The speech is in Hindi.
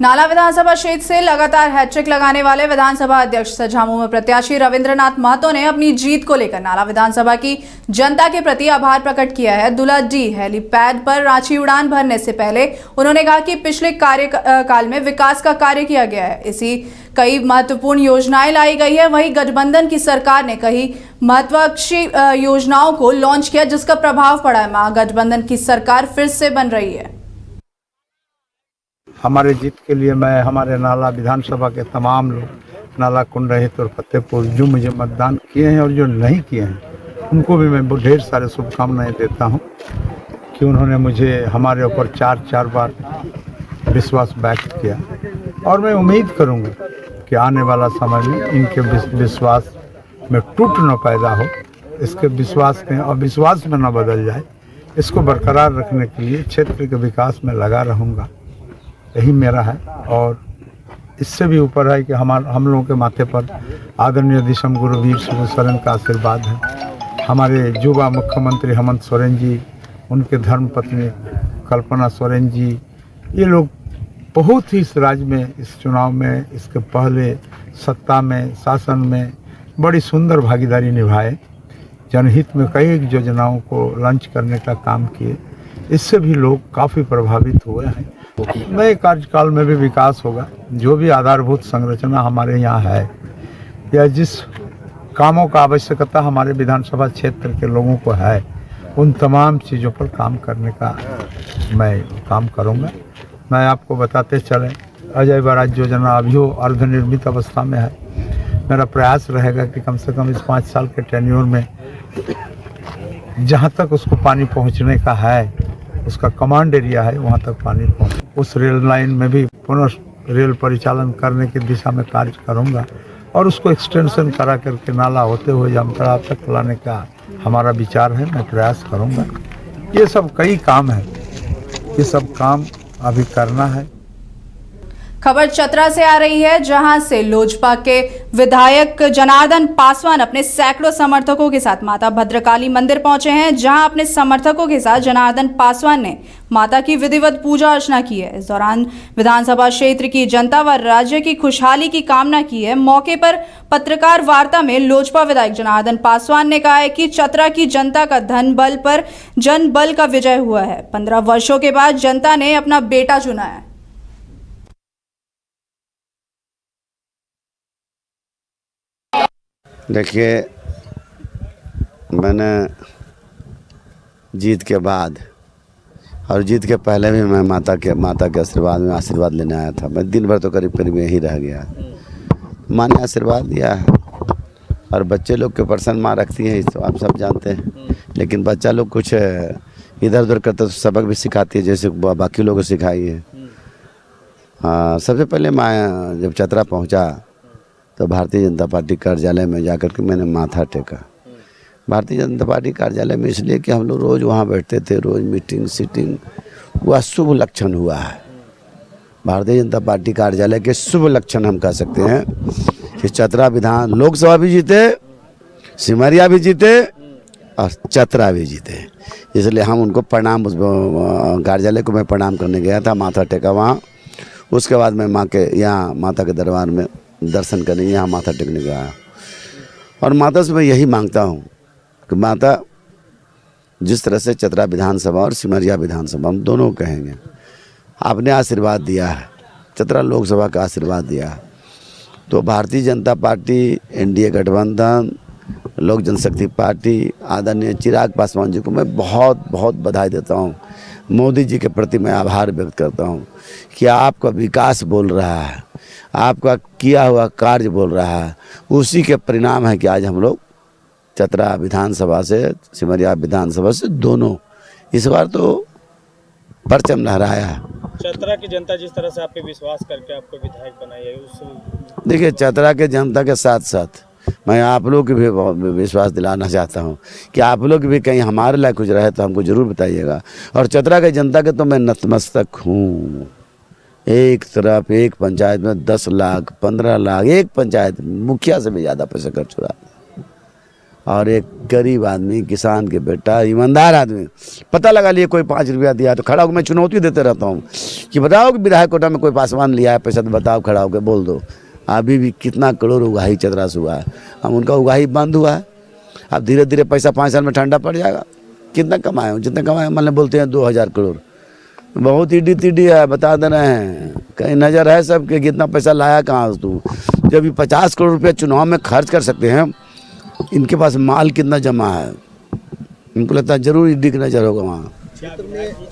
नाला विधानसभा क्षेत्र से लगातार हैट्रिक लगाने वाले विधानसभा अध्यक्ष झामुमो में प्रत्याशी रविंद्रनाथ महतो ने अपनी जीत को लेकर नाला विधानसभा की जनता के प्रति आभार प्रकट किया है। दुलाडी हेलीपैड पर रांची उड़ान भरने से पहले उन्होंने कहा कि पिछले कार्यकाल में विकास का कार्य किया गया है, इसी कई महत्वपूर्ण योजनाएं लाई गई है। वहीं गठबंधन की सरकार ने कई महत्वाकांक्षी योजनाओं को लॉन्च किया, जिसका प्रभाव पड़ा है। महागठबंधन की सरकार फिर से बन रही है। हमारे जीत के लिए मैं हमारे नाला विधानसभा के तमाम लोग, नाला कुंडहित और फतेहपुर, जो मुझे मतदान किए हैं और जो नहीं किए हैं, उनको भी मैं ढेर सारे शुभकामनाएं देता हूं कि उन्होंने मुझे हमारे ऊपर चार बार विश्वास व्यक्त किया। और मैं उम्मीद करूंगा कि आने वाला समय में इनके विश्वास में टूट न पैदा हो, इसके विश्वास में अविश्वास में न बदल जाए। इसको बरकरार रखने के लिए क्षेत्र के विकास में लगा रहूँगा, यही मेरा है। और इससे भी ऊपर है कि हम लोगों के माथे पर आदरणीय दिशम गुरु वीर शिबू सोरेन का आशीर्वाद है। हमारे युवा मुख्यमंत्री हेमंत सोरेन जी, उनके धर्मपत्नी कल्पना सोरेन जी, ये लोग बहुत ही इस राज्य में, इस चुनाव में, इसके पहले सत्ता में, शासन में बड़ी सुंदर भागीदारी निभाए। जनहित में कई योजनाओं को लॉन्च करने का काम किए, इससे भी लोग काफ़ी प्रभावित हुए हैं। नए कार्यकाल में भी विकास होगा। जो भी आधारभूत संरचना हमारे यहाँ है या जिस कामों का आवश्यकता हमारे विधानसभा क्षेत्र के लोगों को है, उन तमाम चीज़ों पर काम करने का मैं काम करूँगा। मैं आपको बताते चलें, अजय बराज योजना अभी अर्धनिर्मित अवस्था में है। मेरा प्रयास रहेगा कि कम से कम इस 5 साल के टेन्योर में जहाँ तक उसको पानी पहुँचने का है, उसका कमांड एरिया है, वहाँ तक पानी पहुँचे। उस रेल लाइन में भी पुनः रेल परिचालन करने की दिशा में कार्य करूँगा और उसको एक्सटेंशन करा करके नाला होते हुए जामतड़ा तक लाने का हमारा विचार है। मैं प्रयास करूँगा। ये सब कई काम है, ये सब काम अभी करना है। खबर चतरा से आ रही है, जहां से लोजपा के विधायक जनार्दन पासवान अपने सैकड़ों समर्थकों के साथ माता भद्रकाली मंदिर पहुंचे हैं, जहां अपने समर्थकों के साथ जनार्दन पासवान ने माता की विधिवत पूजा अर्चना की है। इस दौरान विधानसभा क्षेत्र की जनता व राज्य की खुशहाली की कामना की है। मौके पर पत्रकार वार्ता में लोजपा विधायक जनार्दन पासवान ने कहा है कि चतरा की जनता का धन बल पर जन बल का विजय हुआ है। 15 वर्षों के बाद जनता ने अपना बेटा चुना है। देखिए, मैंने जीत के बाद और जीत के पहले भी मैं माता के आशीर्वाद लेने आया था। मैं दिन भर तो करीब यहीं रह गया। माँ ने आशीर्वाद दिया है और बच्चे लोग के पर्सन माँ रखती है, तो आप सब जानते हैं। लेकिन बच्चा लोग कुछ इधर उधर करता तो सबक भी सिखाती है, जैसे बाकी लोगों को सिखाई है। सबसे पहले मैं जब चतरा पहुँचा तो भारतीय जनता पार्टी कार्यालय में जाकर के मैंने माथा टेका। भारतीय जनता पार्टी कार्यालय में इसलिए कि हम लोग रोज़ वहाँ बैठते थे, रोज़ मीटिंग सीटिंग, वह शुभ लक्षण हुआ है। भारतीय जनता पार्टी कार्यालय के शुभ लक्षण हम कह सकते हैं कि चतरा विधान लोकसभा भी जीते, सिमरिया भी जीते और चतरा भी जीते। इसलिए हम उनको प्रणाम, कार्यालय को मैं प्रणाम करने गया था, माथा टेका वहाँ। उसके बाद मैं माँ के यहाँ माता के दरबार में दर्शन करने यहाँ माथा टेकने गया। और माता से मैं यही मांगता हूँ कि माता, जिस तरह से चतरा विधानसभा और सिमरिया विधानसभा हम दोनों कहेंगे, आपने आशीर्वाद दिया है, चतरा लोकसभा का आशीर्वाद दिया है, तो भारतीय जनता पार्टी, एनडीए गठबंधन, लोक जनशक्ति पार्टी, आदरणीय चिराग पासवान जी को मैं बहुत बहुत बधाई देता हूँ। मोदी जी के प्रति मैं आभार व्यक्त करता हूँ कि आपका विकास बोल रहा है, आपका किया हुआ कार्य बोल रहा है। उसी के परिणाम है कि आज हम लोग चतरा विधानसभा से, सिमरिया विधानसभा से दोनों इस बार तो परचम लहराया है। चतरा की जनता जिस तरह से आप पे विश्वास करके आपको विधायक बनाई है, उस देखिए, चतरा के जनता के साथ साथ मैं आप लोग की भी विश्वास दिलाना चाहता हूं कि आप लोग भी कहीं हमारे लायक कुछ रहे तो हमको ज़रूर बताइएगा। और चतरा के जनता के तो मैं नतमस्तक हूँ। एक तरफ एक पंचायत में 10 लाख 15 लाख, एक पंचायत मुखिया से भी ज़्यादा पैसा खर्च हो रहा है। और एक गरीब आदमी, किसान के बेटा, ईमानदार आदमी, पता लगा लिए कोई 5 रुपया दिया तो खड़ा होकर मैं चुनौती देते रहता हूँ कि बताओ कि विधायक कोटा में कोई पासवान लिया है पैसा, तो बताओ, खड़ा होकर बोल दो। अभी भी कितना करोड़ उगाही चतरा से हुआ है, हम उनका उगाही बंद हुआ है। अब धीरे धीरे पैसा 5 साल में ठंडा पड़ जाएगा। कितना कमाए हो, जितना कमाए, मान लें बोलते हैं 2000 करोड़, बहुत ईडी टीडी है, बता दे रहे हैं। कहीं नज़र है सबके कितना पैसा लाया कहाँ से तू। जब ये 50 करोड़ रुपया चुनाव में खर्च कर सकते हैं, इनके पास माल कितना जमा है, इनको लगता है जरूर ईडी की नज़र होगा वहाँ। क्या विधायक जी